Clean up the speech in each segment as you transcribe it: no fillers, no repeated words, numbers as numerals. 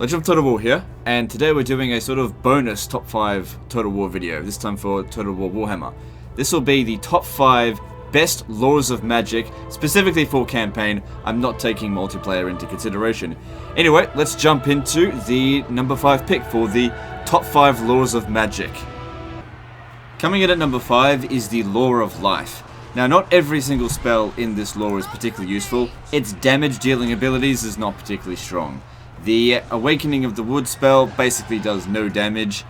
Legend of Total War here, and today we're doing a sort of bonus top 5 Total War video, this time for Total War Warhammer. This will be the top 5 best laws of magic, specifically for campaign. I'm not taking multiplayer into consideration. Anyway, let's jump into the number 5 pick for the top 5 laws of magic. Coming in at number 5 is the Law of Life. Now, not every single spell in this law is particularly useful. Its damage dealing abilities is not particularly strong. The Awakening of the Wood spell basically does no damage.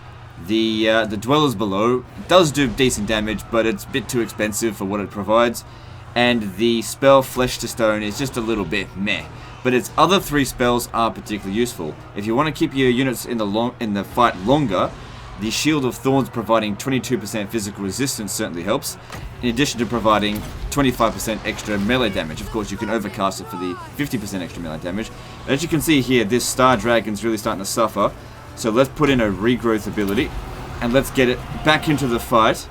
The Dwellers Below does do decent damage, but it's a bit too expensive for what it provides. And the spell Flesh to Stone is just a little bit meh. But its other 3 spells are particularly useful. If you want to keep your units in the fight longer, the Shield of Thorns providing 22% physical resistance certainly helps, in addition to providing 25% extra melee damage. Of course, you can overcast it for the 50% extra melee damage. But as you can see here, this Star Dragon's really starting to suffer. So let's put in a regrowth ability, and let's get it back into the fight.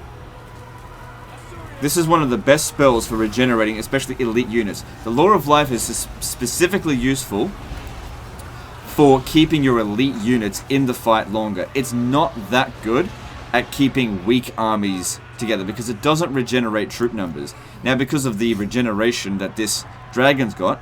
This is one of the best spells for regenerating, especially elite units. The Law of Life is specifically useful for keeping your elite units in the fight longer. It's not that good at keeping weak armies together because it doesn't regenerate troop numbers. Now, because of the regeneration that this dragon's got,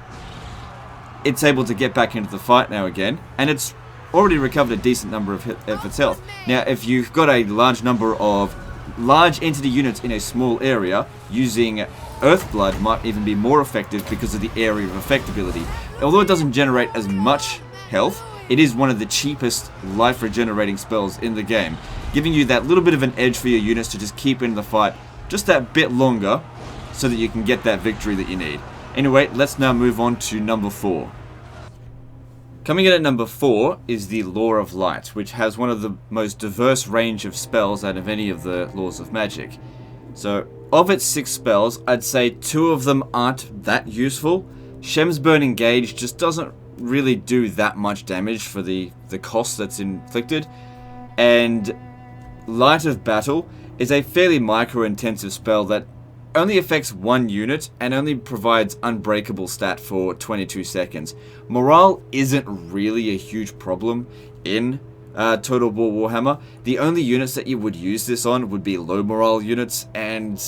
it's able to get back into the fight now again, and it's already recovered a decent number of its health. Now, if you've got a large number of large entity units in a small area, using Earthblood might even be more effective because of the area of effect ability. Although it doesn't generate as much health, it is one of the cheapest life regenerating spells in the game, giving you that little bit of an edge for your units to just keep in the fight just that bit longer so that you can get that victory that you need. Anyway, let's now move on to number 4. Coming in at number 4 is the Law of Light, which has one of the most diverse range of spells out of any of the laws of magic. So, of its 6 spells, I'd say 2 of them aren't that useful. Shem's Burning Gauge just doesn't really do that much damage for the cost that's inflicted, and Light of Battle is a fairly micro-intensive spell that only affects 1 unit and only provides unbreakable stat for 22 seconds. Morale isn't really a huge problem in Total War Warhammer. The only units that you would use this on would be low morale units, and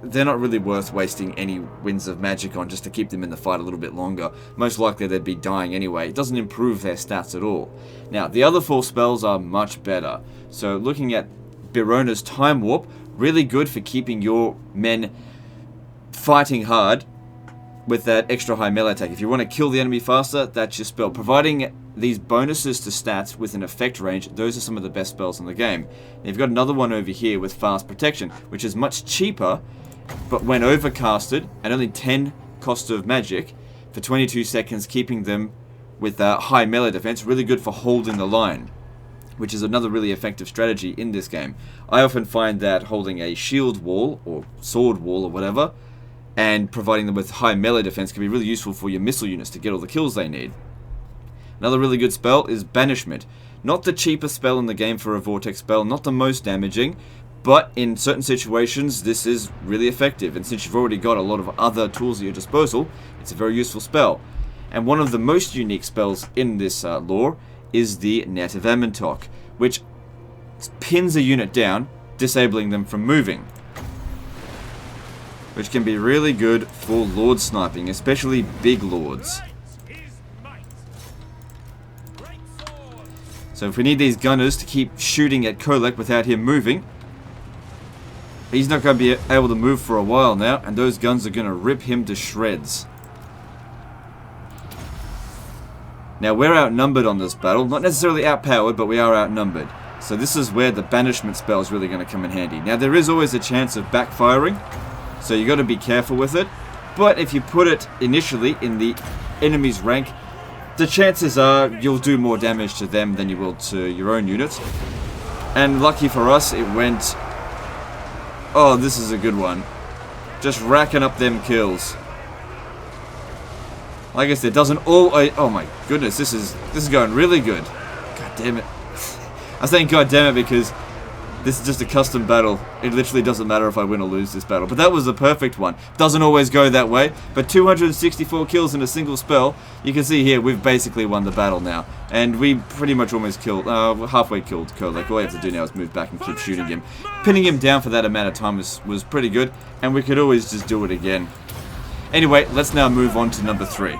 they're not really worth wasting any winds of magic on just to keep them in the fight a little bit longer. Most likely they'd be dying anyway. It doesn't improve their stats at all. Now, the other 4 spells are much better. So looking at Birona's Time Warp, really good for keeping your men fighting hard with that extra high melee attack. If you want to kill the enemy faster, that's your spell. Providing these bonuses to stats with an effect range, those are some of the best spells in the game. And you've got another one over here with Fast Protection, which is much cheaper, but when overcasted, and only 10 cost of magic, for 22 seconds, keeping them with high melee defense, really good for holding the line, which is another really effective strategy in this game. I often find that holding a shield wall, or sword wall, or whatever, and providing them with high melee defense can be really useful for your missile units to get all the kills they need. Another really good spell is Banishment. Not the cheapest spell in the game for a Vortex spell, not the most damaging, but in certain situations this is really effective, and since you've already got a lot of other tools at your disposal, it's a very useful spell. And one of the most unique spells in this lore is the Net of Amentok, which pins a unit down, disabling them from moving, which can be really good for Lord sniping, especially big Lords. So if we need these gunners to keep shooting at Kolek without him moving, he's not going to be able to move for a while now, and those guns are going to rip him to shreds. Now, we're outnumbered on this battle. Not necessarily outpowered, but we are outnumbered. So this is where the Banishment spell is really going to come in handy. Now, there is always a chance of backfiring, so you got to be careful with it. But if you put it initially in the enemy's rank, the chances are you'll do more damage to them than you will to your own units. And lucky for us, it went... Oh, this is a good one. Just racking up them kills. Like I said, doesn't all... Oh my goodness, this is going really good. God damn it. I was saying god damn it because This is just a custom battle. It literally doesn't matter if I win or lose this battle. But that was the perfect one. Doesn't always go that way. But 264 kills in a single spell. You can see here, we've basically won the battle now. And we pretty much almost killed, halfway killed Kolek. All we have to do now is move back and keep shooting him. Pinning him down for that amount of time was pretty good. And we could always just do it again. Anyway, let's now move on to number 3.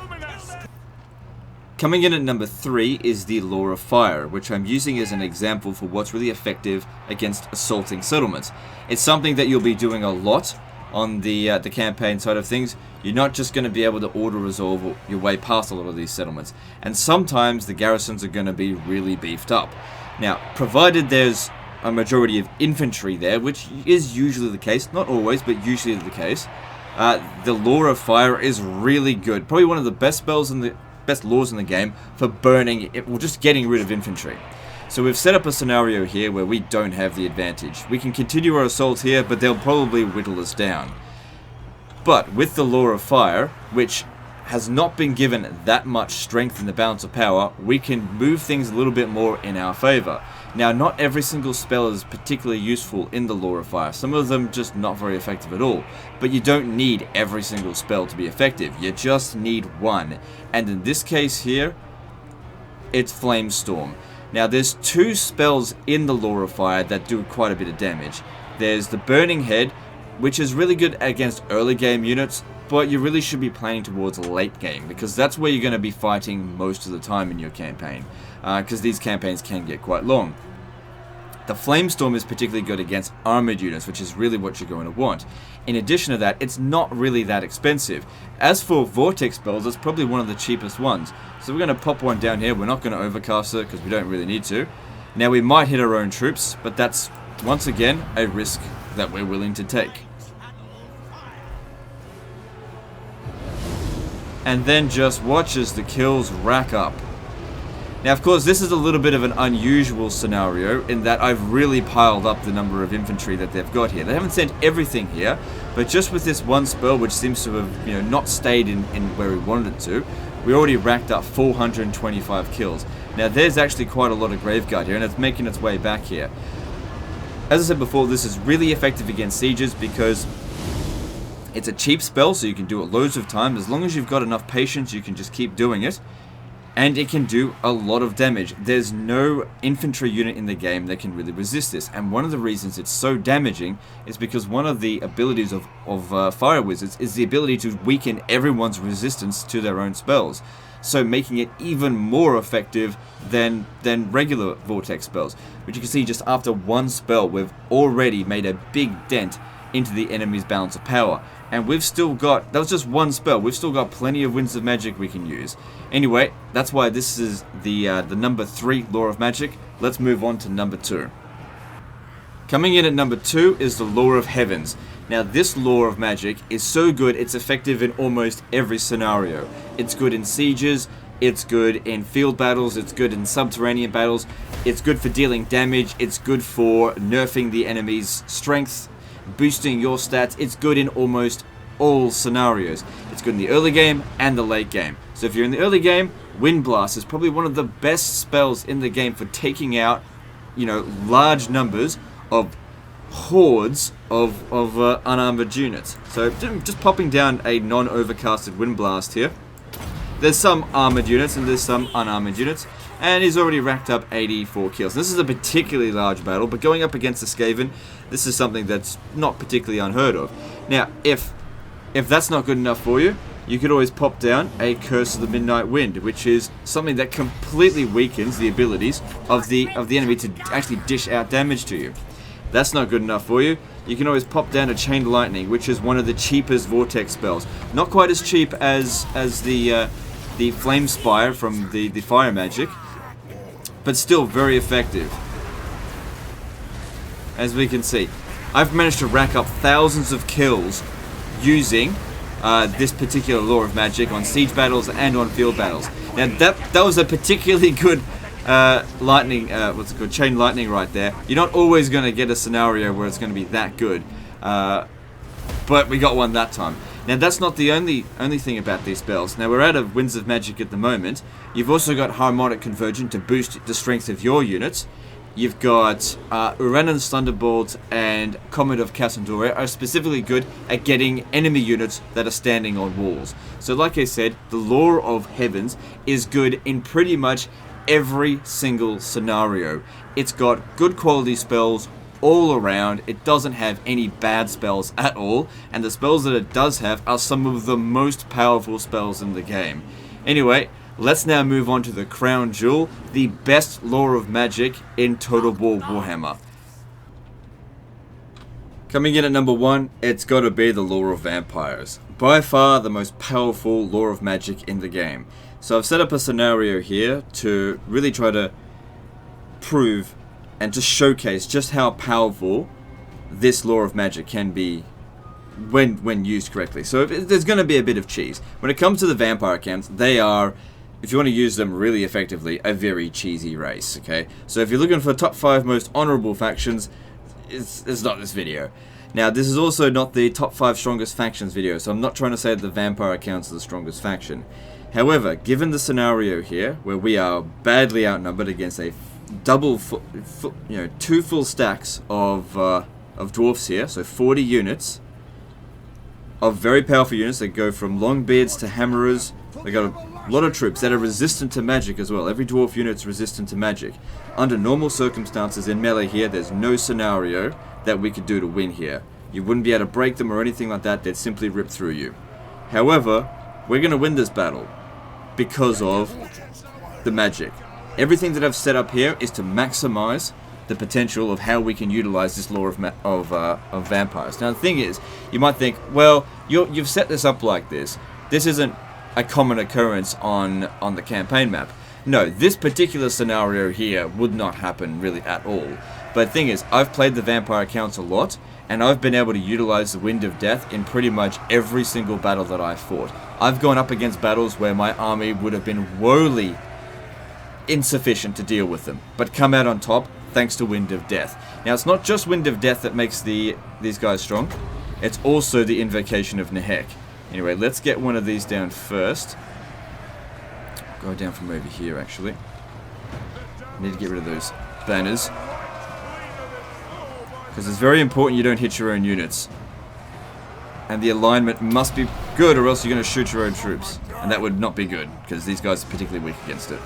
Coming in at number 3 is the Law of Fire, which I'm using as an example for what's really effective against assaulting settlements. It's something that you'll be doing a lot on the campaign side of things. You're not just going to be able to auto-resolve your way past a lot of these settlements. And sometimes the garrisons are going to be really beefed up. Now, provided there's a majority of infantry there, which is usually the case, not always, but usually the case, the Law of Fire is really good. Probably one of the best spells in the best laws in the game for burning it, well, just getting rid of infantry. So we've set up a scenario here where we don't have the advantage. We can continue our assault here, but they'll probably whittle us down. But with the Law of Fire, which has not been given that much strength in the balance of power, we can move things a little bit more in our favor. Now, not every single spell is particularly useful in the Law of Fire. Some of them just not very effective at all. But you don't need every single spell to be effective. You just need one. And in this case here, it's Flame Storm. Now, there's 2 spells in the Law of Fire that do quite a bit of damage. There's the Burning Head, which is really good against early game units, but you really should be playing towards late game, because that's where you're going to be fighting most of the time in your campaign, because these campaigns can get quite long. The Flame Storm is particularly good against armored units, which is really what you're going to want. In addition to that, it's not really that expensive. As for Vortex spells, it's probably one of the cheapest ones. So we're going to pop one down here. We're not going to overcast it, because we don't really need to. Now, we might hit our own troops, but that's, once again, a risk that we're willing to take. And then just watch as the kills rack up. Now, of course, this is a little bit of an unusual scenario in that I've really piled up the number of infantry that they've got here. They haven't sent everything here, but just with this one spell, which seems to have, not stayed in where we wanted it to, we already racked up 425 kills. Now, there's actually quite a lot of Graveguard here, and it's making its way back here. As I said before, this is really effective against sieges because it's a cheap spell, so you can do it loads of times. As long as you've got enough patience, you can just keep doing it. And it can do a lot of damage. There's no infantry unit in the game that can really resist this. And one of the reasons it's so damaging is because one of the abilities of Fire Wizards is the ability to weaken everyone's resistance to their own spells. So making it even more effective than regular Vortex spells. Which you can see just after one spell, we've already made a big dent into the enemy's balance of power. And we've still got, that was just one spell, we've still got plenty of Winds of Magic we can use. Anyway, that's why this is the number 3 Law of Magic. Let's move on to number 2. Coming in at number 2 is the Law of Heavens. Now, this Law of Magic is so good, it's effective in almost every scenario. It's good in sieges, it's good in field battles, it's good in subterranean battles, it's good for dealing damage, it's good for nerfing the enemy's strength, boosting your stats. It's good in almost all scenarios. It's good in the early game and the late game. So if you're in the early game, Wind Blast is probably one of the best spells in the game for taking out, large numbers of hordes of unarmored units. So just popping down a non-overcasted Wind Blast here. There's some armored units and there's some unarmored units. And he's already racked up 84 kills. This is a particularly large battle, but going up against the Skaven, this is something that's not particularly unheard of. Now, if that's not good enough for you, you could always pop down a Curse of the Midnight Wind, which is something that completely weakens the abilities of the enemy to actually dish out damage to you. That's not good enough for you. You can always pop down a Chained Lightning, which is one of the cheapest Vortex spells. Not quite as cheap as the Flame Spire from the Fire Magic, but still very effective. As we can see, I've managed to rack up thousands of kills using this particular Law of Magic on siege battles and on field battles. Now that was a particularly good Chain Lightning right there. You're not always going to get a scenario where it's going to be that good, but we got one that time. Now, that's not the only thing about these spells. Now, we're out of Winds of Magic at the moment. You've also got Harmonic Convergence to boost the strength of your units. You've got Uranus Thunderbolt and Comet of Cassandora are specifically good at getting enemy units that are standing on walls. So like I said, the Law of Heavens is good in pretty much every single scenario. It's got good quality spells all around. It doesn't have any bad spells at all, and the spells that it does have are some of the most powerful spells in the game. Anyway, let's now move on to the crown jewel, the best Law of Magic in Total War Warhammer. Coming in at number 1, it's got to be the Law of Vampires. By far the most powerful Law of Magic in the game. So I've set up a scenario here to really try to prove and to showcase just how powerful this Law of Magic can be when used correctly. So there's going to be a bit of cheese. When it comes to the vampire camps, they are, if you want to use them really effectively, a very cheesy race, okay? So if you're looking for top 5 most honorable factions, it's not this video. Now, this is also not the top 5 strongest factions video, so I'm not trying to say that the vampire accounts are the strongest faction. However, given the scenario here, where we are badly outnumbered against a two full stacks of dwarfs here, so 40 units of very powerful units that go from longbeards to hammerers. They got a lot of troops that are resistant to magic as well. Every dwarf unit's resistant to magic. Under normal circumstances in melee here, there's no scenario that we could do to win here. You wouldn't be able to break them or anything like that. They'd simply rip through you. However, we're going to win this battle because of the magic. Everything that I've set up here is to maximize the potential of how we can utilize this Law of Vampires. Now the thing is, you might think, well, you've set this up like this. This isn't a common occurrence on the campaign map. No, this particular scenario here would not happen really at all. But the thing is, I've played the vampire accounts a lot, and I've been able to utilize the Wind of Death in pretty much every single battle that I've fought. I've gone up against battles where my army would have been woefully insufficient to deal with them, but come out on top thanks to Wind of Death. Now, it's not just Wind of Death that makes these guys strong, it's also the Invocation of Nehek. Anyway, let's get one of these down first. Go down from over here, actually. Need to get rid of those banners, because it's very important you don't hit your own units. And the alignment must be good, or else you're going to shoot your own troops. And that would not be good, because these guys are particularly weak against it.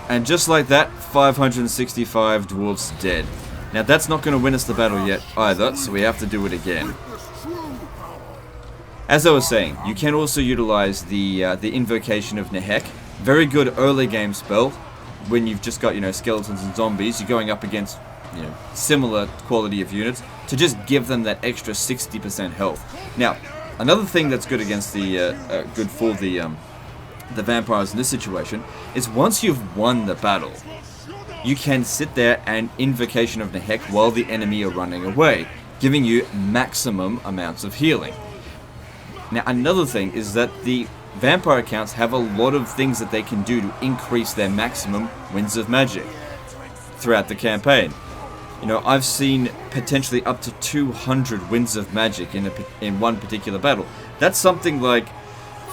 And just like that, 565 dwarves dead. Now that's not going to win us the battle yet either, so we have to do it again. As I was saying, you can also utilize the Invocation of Nehek. Very good early game spell when you've just got, skeletons and zombies. You're going up against, similar quality of units to just give them that extra 60% health. Now, another thing that's good against the vampires in this situation is once you've won the battle, you can sit there and Invocation of Nehek while the enemy are running away, giving you maximum amounts of healing. Now, another thing is that the vampire accounts have a lot of things that they can do to increase their maximum winds of magic throughout the campaign. I've seen potentially up to 200 winds of magic in one particular battle. That's something like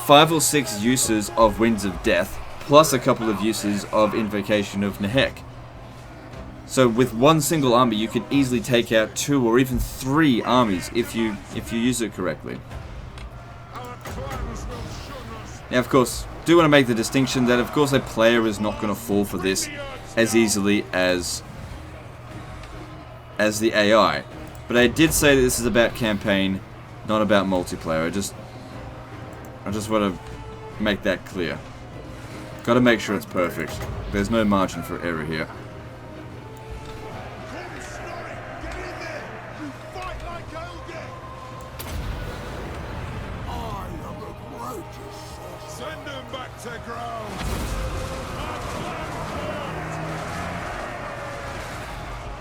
5 or 6 uses of Winds of Death, plus a couple of uses of Invocation of Nehek. So with one single army, you can easily take out 2 or even 3 armies if you use it correctly. Now, of course, do want to make the distinction that, of course, a player is not going to fall for this as easily as the AI. But I did say that this is about campaign, not about multiplayer. I just want to make that clear. Got to make sure it's perfect. There's no margin for error here.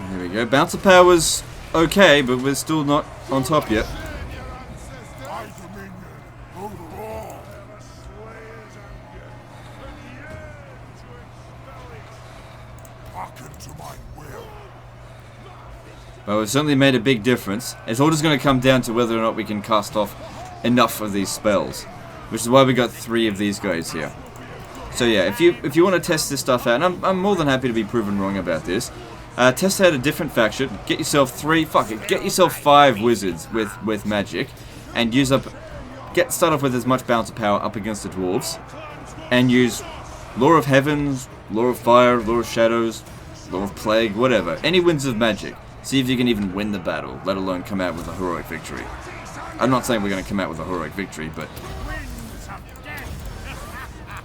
There we go. Bouncer power's okay, but we're still not on top yet. Well, we've certainly made a big difference. It's all just going to come down to whether or not we can cast off enough of these spells, which is why we got 3 of these guys here. So yeah, if you want to test this stuff out, and I'm more than happy to be proven wrong about this, test out a different faction, get yourself 5 wizards with magic, and start off with as much balance of power up against the dwarves, and use Law of Heavens, Law of Fire, Law of Shadows, Law of Plague, whatever. Any winds of magic. See if you can even win the battle, let alone come out with a heroic victory. I'm not saying we're going to come out with a heroic victory, but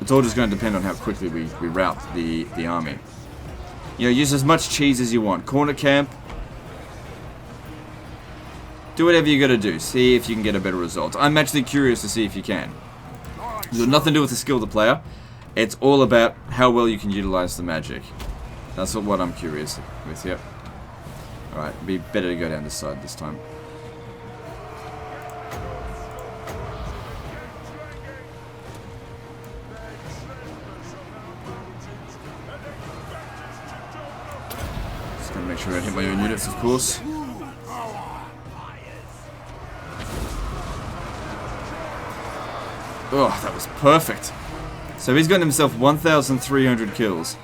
it's all just going to depend on how quickly we rout the army. You know, use as much cheese as you want. Corner camp. Do whatever you got to do. See if you can get a better result. I'm actually curious to see if you can. It's got nothing to do with the skill of the player. It's all about how well you can utilize the magic. That's what I'm curious with, yep. Alright, it'd be better to go down this side this time. Just gotta make sure I hit my own units, of course. Oh, that was perfect. So he's gotten himself 1,300 kills.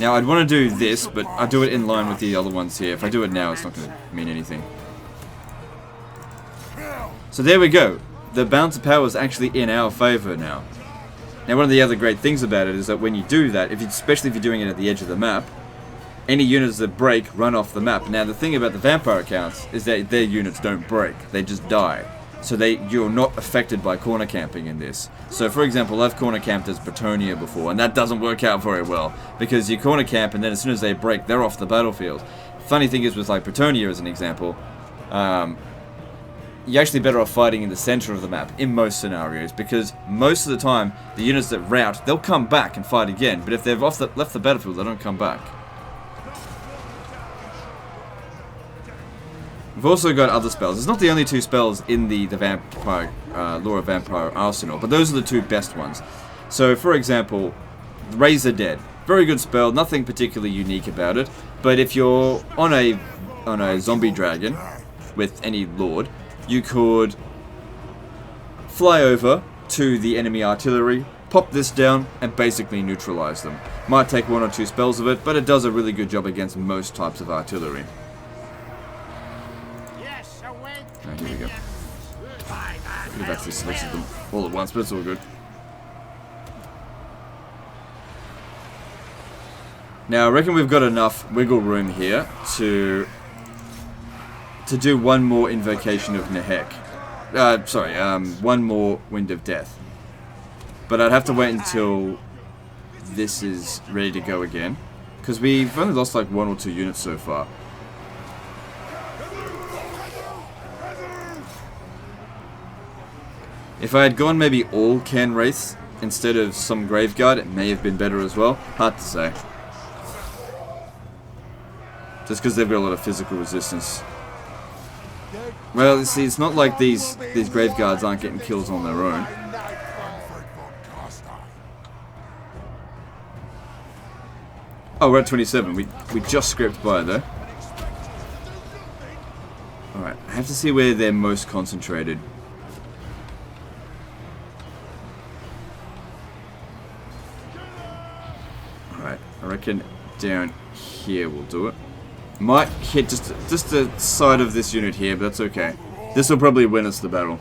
Now I'd want to do this, but I do it in line with the other ones here. If I do it now, it's not going to mean anything. So there we go. The balance of power is actually in our favor now. Now one of the other great things about it is that when you do that, especially if you're doing it at the edge of the map, any units that break run off the map. Now the thing about the vampire accounts is that their units don't break, they just die. So you're not affected by corner camping in this. So for example, I've corner camped as Bretonia before, and that doesn't work out very well, because you corner camp and then as soon as they break, they're off the battlefield. Funny thing is with like Bretonia as an example, you're actually better off fighting in the center of the map in most scenarios, because most of the time the units that rout, they'll come back and fight again, but if they've left the battlefield, they don't come back. We've also got other spells. It's not the only 2 spells in the Vampire, Law of Vampire arsenal, but those are the 2 best ones. So, for example, Raise the Dead. Very good spell, nothing particularly unique about it, but if you're on a zombie dragon with any lord, you could fly over to the enemy artillery, pop this down, and basically neutralize them. Might take 1 or 2 spells of it, but it does a really good job against most types of artillery. Alright, here we go. Could have actually selected them all at once, but it's all good. Now, I reckon we've got enough wiggle room here to do one more invocation of Nehek. One more Wind of Death. But I'd have to wait until this is ready to go again, because we've only lost like 1 or 2 units so far. If I had gone maybe all Can Wraiths instead of some Graveguard, it may have been better as well. Hard to say. Just because they've got a lot of physical resistance. Well, you see, it's not like these Graveguards aren't getting kills on their own. Oh, we're at 27. We just scraped by though. Alright, I have to see where they're most concentrated. Alright, I reckon down here will do it. Might hit just the side of this unit here, but that's okay. This will probably win us the battle.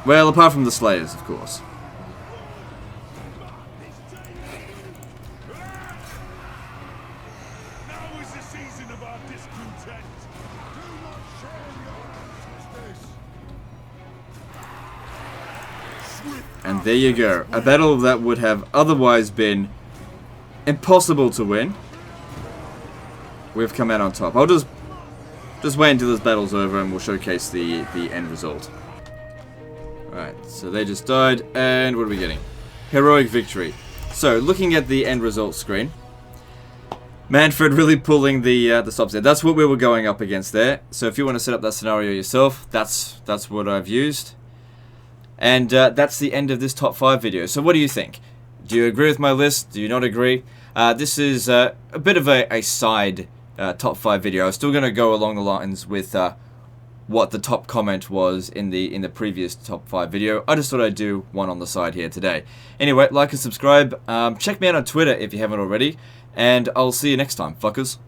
Well, apart from the Slayers, of course. And there you go. A battle that would have otherwise been impossible to win. We've come out on top. I'll just wait until this battle's over and we'll showcase the end result. Alright, so they just died, and what are we getting? Heroic victory. So, looking at the end result screen, Manfred really pulling the stops there. That's what we were going up against there. So if you want to set up that scenario yourself, that's what I've used. And that's the end of this top 5 video. So what do you think? Do you agree with my list? Do you not agree? This is a bit of a side top 5 video. I was still going to go along the lines with what the top comment was in the previous top 5 video. I just thought I'd do one on the side here today. Anyway, like and subscribe. Check me out on Twitter if you haven't already. And I'll see you next time, fuckers.